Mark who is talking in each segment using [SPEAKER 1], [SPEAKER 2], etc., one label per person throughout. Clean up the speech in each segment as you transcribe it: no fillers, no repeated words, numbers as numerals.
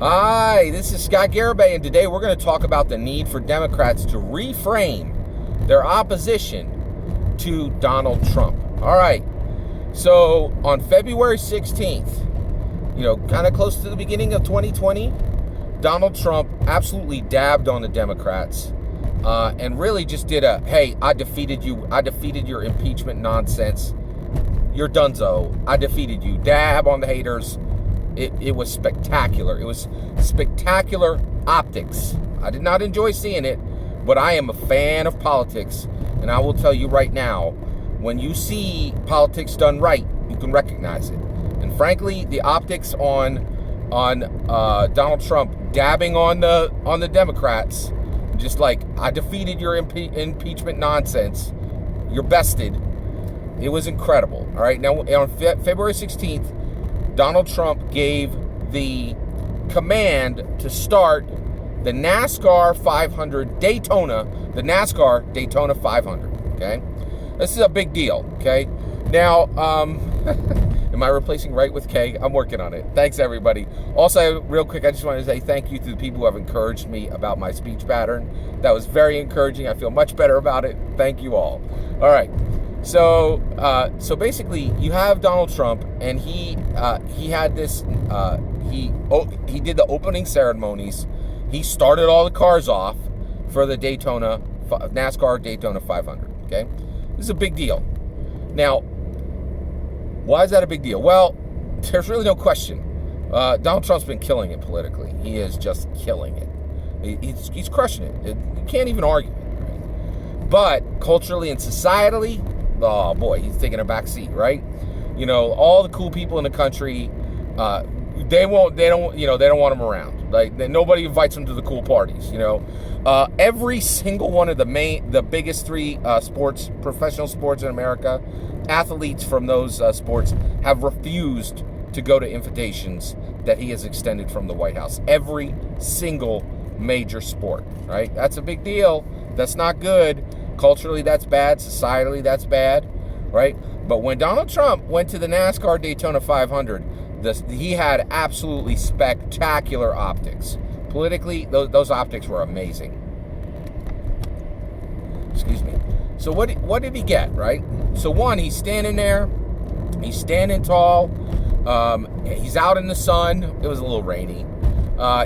[SPEAKER 1] Hi, this is Scott Garibay, and today we're going to talk about the need for Democrats to reframe their opposition to Donald Trump. All right, so on February 16th, kind of close to the beginning of 2020, Donald Trump absolutely dabbed on the Democrats and really just did hey, I defeated you. I defeated your impeachment nonsense. You're donezo. I defeated you. Dab on the haters. It was spectacular. It was spectacular optics. I did not enjoy seeing it, but I am a fan of politics, and I will tell you right now, when you see politics done right, you can recognize it. And frankly, the optics on Donald Trump dabbing on the Democrats, just like, I defeated your impeachment nonsense. You're bested. It was incredible. All right, now on February 16th, Donald Trump gave the command to start the NASCAR 500 Daytona, the NASCAR Daytona 500, okay? This is a big deal, okay? Now, am I replacing right with K? I'm working on it. Thanks, everybody. Also, real quick, I just wanted to say thank you to the people who have encouraged me about my speech pattern. That was very encouraging. I feel much better about it. Thank you all. All right. So basically, you have Donald Trump, and he had this. He did the opening ceremonies. He started all the cars off for the NASCAR Daytona 500. Okay, this is a big deal. Now, why is that a big deal? Well, there's really no question. Donald Trump's been killing it politically. He is just killing it. He's crushing it. You can't even argue it. Right? But culturally and societally, oh boy, he's taking a back seat, right? All the cool people in the country, they don't want him around. Like, nobody invites him to the cool parties. Every single one of the biggest three professional sports in America, athletes from those sports have refused to go to invitations that he has extended from the White House. Every single major sport, right? That's a big deal. That's not good. Culturally, that's bad. Societally, that's bad, right? But when Donald Trump went to the NASCAR Daytona 500, he had absolutely spectacular optics. Politically, those optics were amazing. Excuse me. So what did he get, right? So one, he's standing there. He's standing tall. He's out in the sun. It was a little rainy.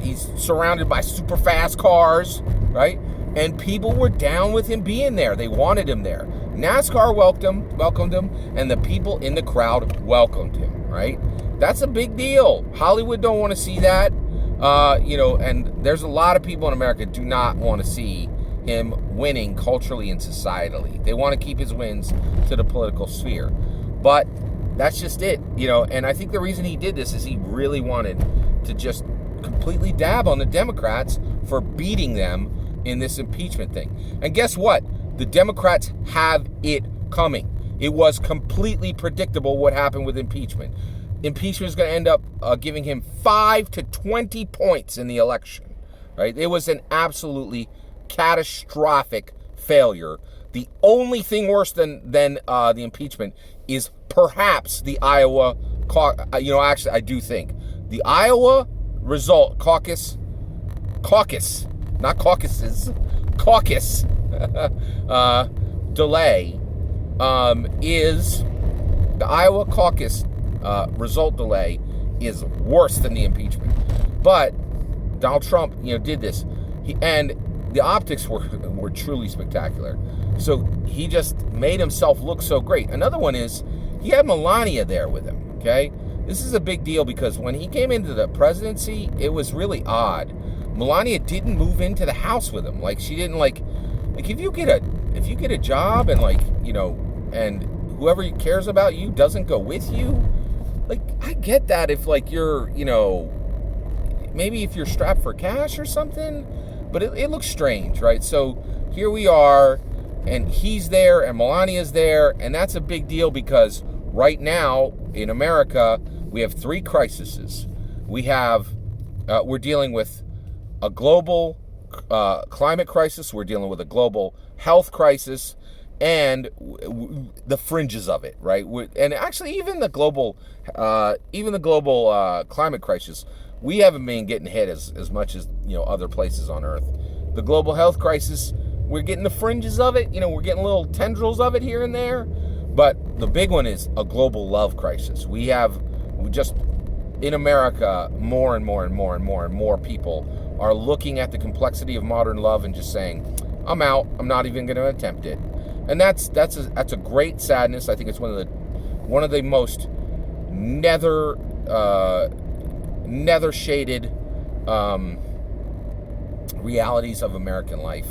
[SPEAKER 1] He's surrounded by super fast cars, right? And people were down with him being there. They wanted him there. NASCAR welcomed him, and the people in the crowd welcomed him, right? That's a big deal. Hollywood don't want to see that. And there's a lot of people in America do not want to see him winning culturally and societally. They want to keep his wins to the political sphere. But that's just it, and I think the reason he did this is he really wanted to just completely dab on the Democrats for beating them in this impeachment thing. And guess what? The Democrats have it coming. It was completely predictable what happened with impeachment. Impeachment is going to end up giving him 5 to 20 points in the election, right? It was an absolutely catastrophic failure. The only thing worse than the impeachment is perhaps the Iowa actually, I do think the Iowa result caucus, not caucuses, caucus delay is the Iowa caucus result delay is worse than the impeachment. But Donald Trump, did this, and the optics were truly spectacular. So he just made himself look so great. Another one is he had Melania there with him. Okay, this is a big deal because when he came into the presidency, it was really odd. Melania didn't move into the house with him. Like, she didn't like if you get a job and and whoever cares about you doesn't go with you. Like, I get that if you're maybe if you're strapped for cash or something, but it looks strange, right? So here we are, and he's there and Melania's there, and that's a big deal because right now in America we have three crises. We're dealing with a global climate crisis. We're dealing with a global health crisis, and the fringes of it, right? And actually, even the global climate crisis we haven't been getting hit as much as, other places on Earth. The global health crisis, we're getting the fringes of it. We're getting little tendrils of it here and there. But the big one is a global love crisis. We just, in America, more and more people are looking at the complexity of modern love and just saying, I'm out. I'm not even going to attempt it. And that's a great sadness. I think it's one of the most nether shaded realities of American life.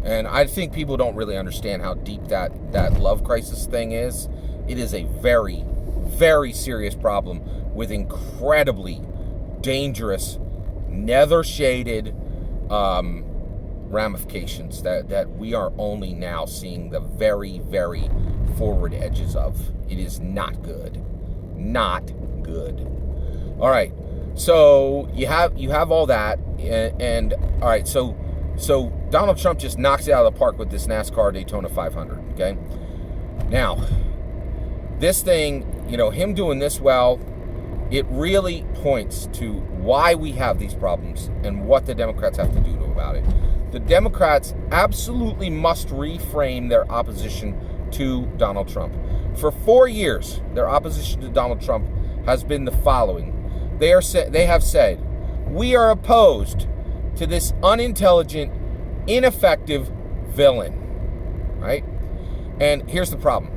[SPEAKER 1] And I think people don't really understand how deep that love crisis thing is. It is a very, very serious problem with incredibly dangerous, nether shaded ramifications that we are only now seeing the very, very forward edges of. It is not good. Not good. All right. So you have all that, and all right. So Donald Trump just knocks it out of the park with this NASCAR Daytona 500. Okay. Now, this thing, him doing this well, it really points to why we have these problems and what the Democrats have to do about it. The Democrats absolutely must reframe their opposition to Donald Trump. For 4 years, their opposition to Donald Trump has been the following. They have said, we are opposed to this unintelligent, ineffective villain, right? And here's the problem.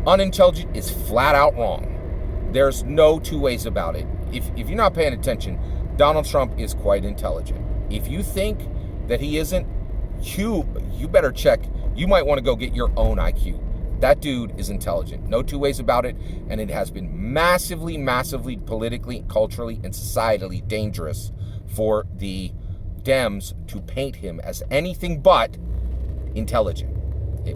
[SPEAKER 1] Unintelligent is flat out wrong. There's no two ways about it. If you're not paying attention, Donald Trump is quite intelligent. If you think that he isn't, you better check. You might want to go get your own IQ. That dude is intelligent. No two ways about it. And it has been massively, massively politically, culturally, and societally dangerous for the Dems to paint him as anything but intelligent.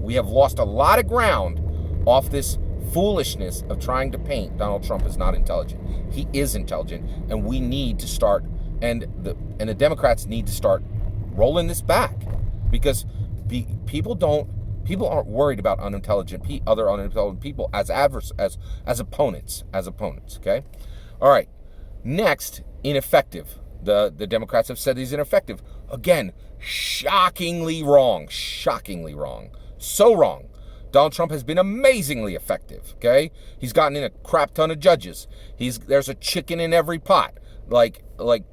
[SPEAKER 1] We have lost a lot of ground off this foolishness of trying to paint Donald Trump as not intelligent. He is intelligent, and we need to start, and the Democrats need to start rolling this back, because people aren't worried about other unintelligent people as opponents. Okay, all right. Next, ineffective. The Democrats have said he's ineffective. Again, shockingly wrong. So wrong. Donald Trump has been amazingly effective, okay? He's gotten in a crap ton of judges. There's a chicken in every pot. Like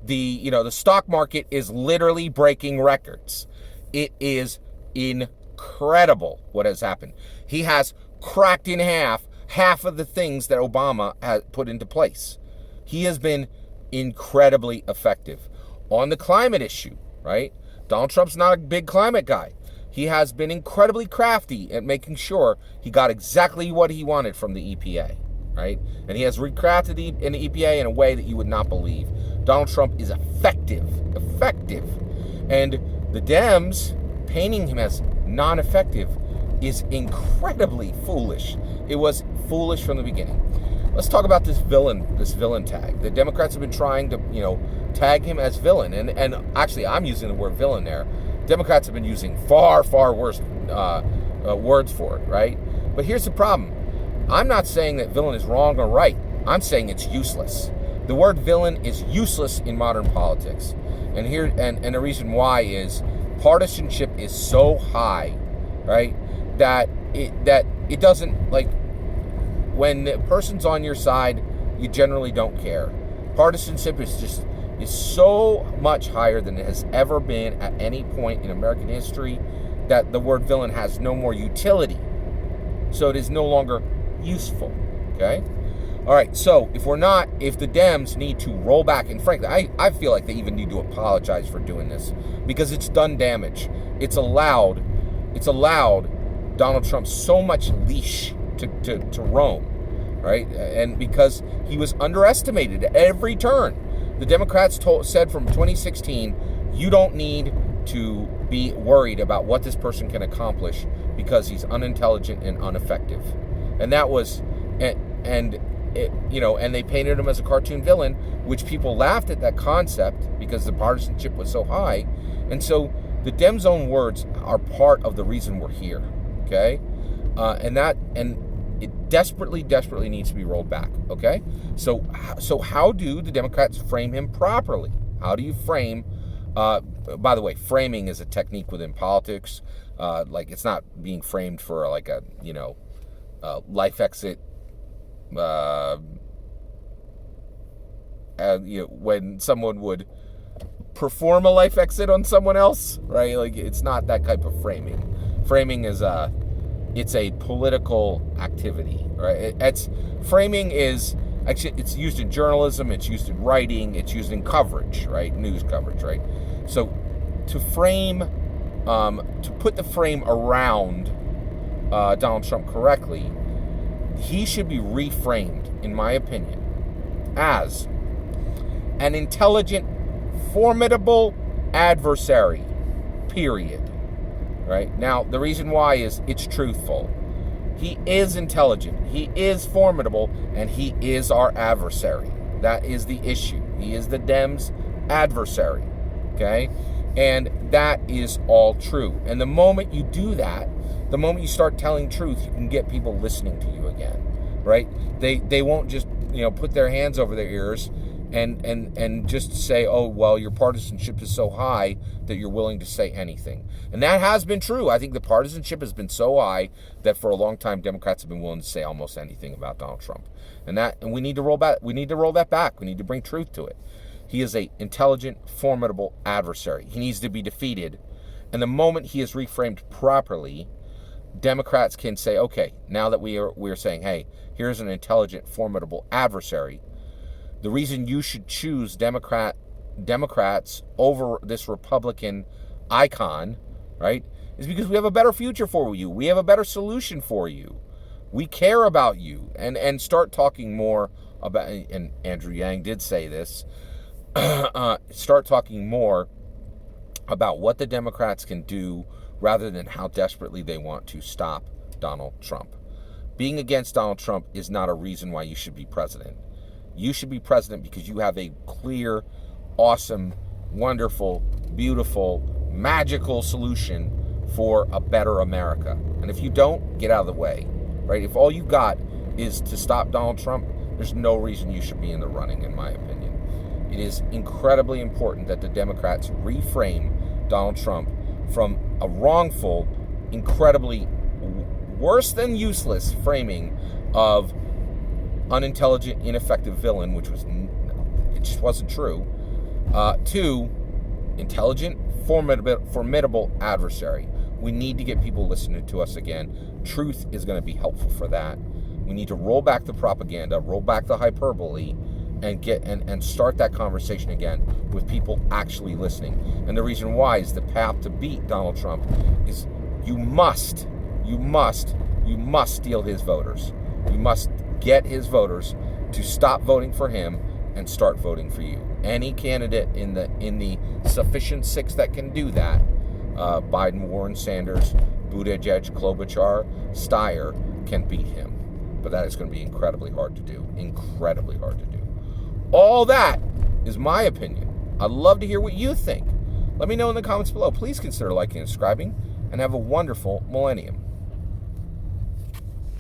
[SPEAKER 1] the stock market is literally breaking records. It is incredible what has happened. He has cracked in half of the things that Obama has put into place. He has been incredibly effective. On the climate issue, right? Donald Trump's not a big climate guy. He has been incredibly crafty at making sure he got exactly what he wanted from the EPA, right? And he has recrafted the EPA in a way that you would not believe. Donald Trump is effective. And the Dems painting him as non-effective is incredibly foolish. It was foolish from the beginning. Let's talk about this villain tag. The Democrats have been trying to, tag him as villain. And actually, I'm using the word villain there. Democrats have been using far, far worse words for it, right? But here's the problem. I'm not saying that villain is wrong or right. I'm saying it's useless. The word villain is useless in modern politics. And the reason why is partisanship is so high, right? That it doesn't, like, when the person's on your side, you generally don't care. Partisanship is so much higher than it has ever been at any point in American history that the word villain has no more utility. So it is no longer useful, okay? All right, so if the Dems need to roll back, and frankly, I feel like they even need to apologize for doing this, because it's done damage. It's allowed Donald Trump so much leash to roam, right? And because he was underestimated at every turn. The Democrats said from 2016, you don't need to be worried about what this person can accomplish because he's unintelligent and ineffective. And that was, and they painted him as a cartoon villain, which people laughed at that concept because the partisanship was so high. And so the Dems' own words are part of the reason we're here, okay? desperately needs to be rolled back, okay? So how do the Democrats frame him properly? How do you frame, by the way, framing is a technique within politics. Like, it's not being framed for like a, life exit, when someone would perform a life exit on someone else, right? Like, it's not that type of framing. Framing is it's a political activity, right? Framing is actually, it's used in journalism, it's used in writing, it's used in coverage, right? News coverage, right? So to frame, to put the frame around Donald Trump correctly, he should be reframed, in my opinion, as an intelligent, formidable adversary, period. Right? Now, the reason why is it's truthful. He is intelligent, he is formidable, and he is our adversary. That is the issue. He is the Dems' adversary, okay? And that is all true. And the moment you do that, the moment you start telling truth, you can get people listening to you again, right? They won't just, put their hands over their ears and just say, oh, well, your partisanship is so high that you're willing to say anything. And that has been true. I think the partisanship has been so high that for a long time, Democrats have been willing to say almost anything about Donald Trump. And we need to roll back. We need to roll that back. We need to bring truth to it. He is an intelligent, formidable adversary. He needs to be defeated. And the moment he is reframed properly, Democrats can say, okay, now that we are saying, hey, here's an intelligent, formidable adversary, the reason you should choose Democrats over this Republican icon, right, is because we have a better future for you. We have a better solution for you. We care about you. And start talking more about, and Andrew Yang did say this, start talking more about what the Democrats can do rather than how desperately they want to stop Donald Trump. Being against Donald Trump is not a reason why you should be president. You should be president because you have a clear, awesome, wonderful, beautiful, magical solution for a better America. And if you don't, get out of the way, right? If all you got is to stop Donald Trump, there's no reason you should be in the running, in my opinion. It is incredibly important that the Democrats reframe Donald Trump from a wrongful, incredibly worse than useless framing of unintelligent, ineffective villain, which it just wasn't true, to intelligent, formidable adversary. We need to get people listening to us again. Truth is going to be helpful for that. We need to roll back the propaganda, roll back the hyperbole, and start that conversation again with people actually listening. And the reason why is the path to beat Donald Trump is you must steal his voters. You must get his voters to stop voting for him and start voting for you. Any candidate in the sufficient six that can do that, Biden, Warren, Sanders, Buttigieg, Klobuchar, Steyer, can beat him. But that is going to be incredibly hard to do. Incredibly hard to do. All that is my opinion. I'd love to hear what you think. Let me know in the comments below. Please consider liking and subscribing, and have a wonderful millennium.